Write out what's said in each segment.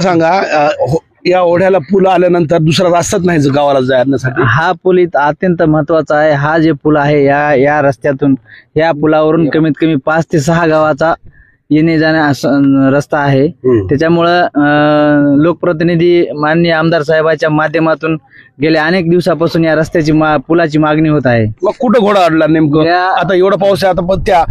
सांगा या ओढ्याला पूल आल्यानंतर दुसरा रस्ताच नाही गावाला जाण्यासाठी। हा पूल अत्यंत महत्वाचा आहे। हा जे पूल आहे या रस्त्यातून या पुलावरून कमीत कमी 5 ते 6 गावाचा येणे जाण्या रस्ता आहे। त्याच्यामुळे लोकप्रतिनिधी माननीय आमदार साहेबांच्या माध्यमातून गेल्या अनेक दिवसापासून या रस्त्याची पुलाची मागणी होत आहे। मग कुठं घोडा अडला नेमकं? आता एवढा पाऊस आहे, आता पण त्या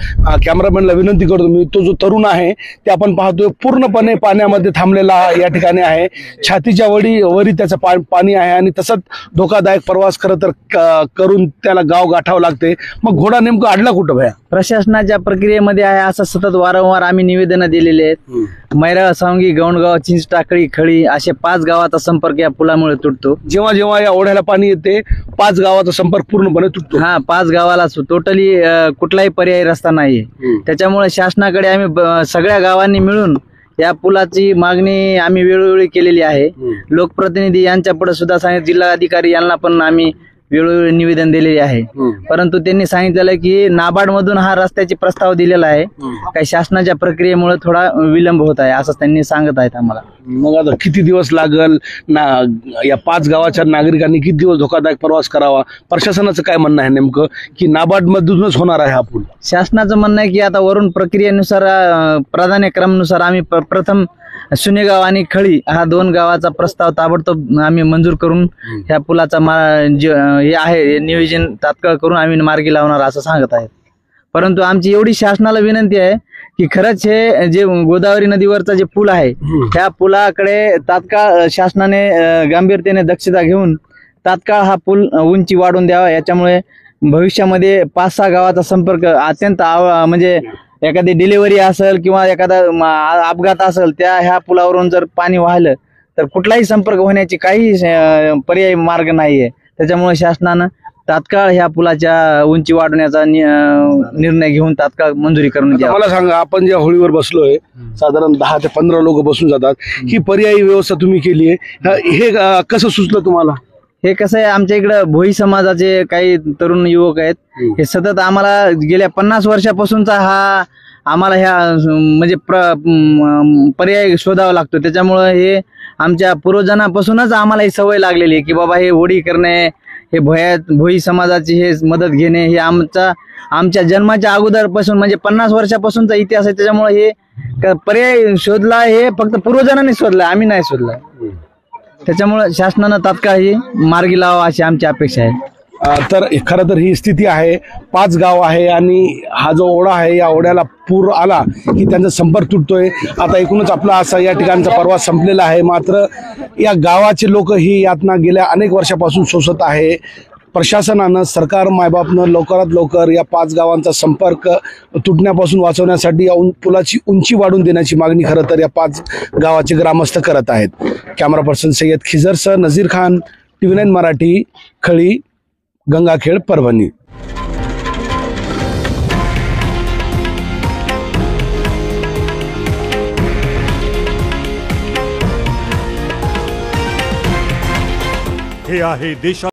कॅमेरामॅनला विनंती करतो मी, तो जो तरुण आहे ते आपण पाहतोय पूर्णपणे पाण्यामध्ये थांबलेला या ठिकाणी आहे। छातीच्या वरी त्याचं पाणी आहे आणि तसंच धोकादायक प्रवास खरं तर करून त्याला गाव गाठावं लागते। मग घोडा नेमकं अडला कुठं भया? प्रशासनाच्या प्रक्रियेमध्ये आहे असं सतत वारंवार आम्ही निवेदन दिलेले आहेत। मैराळ, सावंगी, गौंडगाव, चिंचटाकळी, खळी असे 5 गावाचा संपर्क या पुलामुळे तुटतो। जेव्हा जेव्हा या ओढ्याला पाणी येते 5 गावाचा संपर्क पूर्णपणे तुटतो। हा 5 गावाला टोटली कुठलाही पर्यायी रस्ता नाहीये। त्याच्यामुळे शासनाकडे आम्ही सगळ्या गावांनी मिळून या पुलाची मागणी आम्ही वेळोवेळी केलेली आहे। लोकप्रतिनिधी यांच्या पुढे सुद्धा सांगितलं, जिल्हाधिकारी यांना पण आम्ही वेळोवेळी निवेदन दिलेले आहे। परंतु त्यांनी सांगितलेलं की नाबार्ड मधून हा रस्त्याची प्रस्ताव दिलेला आहे, काही शासनाच्या प्रक्रियेमुळे थोडा विलंब होत आहे असं त्यांनी सांगत आहेत आम्हाला। मग आता किती दिवस लागल ना? या 5 गावाच्या नागरिकांनी किती दिवस धोकादायक प्रवास करावा? प्रशासनाचं काय म्हणणं आहे नेमकं की नाबार्ड मधूनच होणार आहे हा पूल? शासनाचं म्हणणं आहे की आता वरून प्रक्रियेनुसार प्राधान्यक्रमानुसार आम्ही प्रथम सुनेगाव आणि खळी हा 2 गावाचा प्रस्ताव ताबडतोब आम्ही मंजूर करून ह्या पुलाचा हे आहे नियोजन तात्काळ करून आम्ही मार्गी लावणार असं सांगत आहेत। परंतु आमची एवढी शासनाला विनंती आहे की खरंच हे जे गोदावरी नदीवरचा जे पूल आहे त्या पुलाकडे तात्काळ शासनाने गांभीर्याने दक्षता घेऊन तात्काळ हा पूल उंची वाढवून द्यावा। याच्यामुळे भविष्यामध्ये 5-6 गावाचा संपर्क अत्यंत म्हणजे एखादी डिलिव्हरी असेल किंवा एखादा अपघात असेल त्या ह्या पुलावरून जर पाणी वाहलं तर कुठलाही संपर्क होण्याची काही पर्यायी मार्ग नाहीये। त्याच्यामुळे शासनानं तात्काळ ह्या पुलाच्या उंची वाढवण्याचा निर्णय घेऊन तात्काळ मंजुरी करून द्यावी। मला सांगा, आपण ज्या होळीवर बसलोय साधारण 10 ते 15 लोक बसून जातात, ही पर्यायी व्यवस्था तुम्ही केली आहे, हे कसं सुचलं तुम्हाला? हे कसं आहे, आमच्या इकडं भोई समाजाचे काही तरुण युवक आहेत, हे सतत आम्हाला गेल्या 50 वर्षापासूनचा हा आम्हाला ह्या म्हणजे पर्याय शोधावा लागतो। त्याच्यामुळे हे आमच्या पूर्वजांपासूनच आम्हाला ही सवय लागलेली आहे की बाबा हे होळी करणे, हे भोई समाजाची हे मदत घेणे हे आमच्या जन्माच्या अगोदरपासून म्हणजे 50 वर्षापासूनचा इतिहास आहे। त्याच्यामुळे हे पर्याय शोधला हे फक्त पूर्वजांनी शोधला, आम्ही नाही शोधला। त्याच्यामुळे शासनानं तात्काळ ही मार्गी लावा अशी आमची अपेक्षा आहे। तर खरं तर ही स्थिती आहे, 5 गाव आहे आणि हा जो ओढा आहे या ओढ्याला पूर आला की त्यांचा संपर्क तुटतोय। आता एकूणच आपला असा या ठिकाणचा प्रवास संपलेला आहे, मात्र या गावाचे लोक ही यातना गेल्या अनेक वर्षापासून सोसत आहे। प्रशासनानं, सरकार मायबापनं लवकरात लवकर या 5 गावांचा संपर्क तुटण्यापासून वाचवण्यासाठी या पुलाची उंची वाढवून देण्याची मागणी खरं तर या 5 गावाचे ग्रामस्थ करत आहेत। कॅमेरा पर्सन सय्यद खिजरसह नजीर खान, TV9 मराठी, खळी, गंगाखेड, परभणी। हे आहे देशा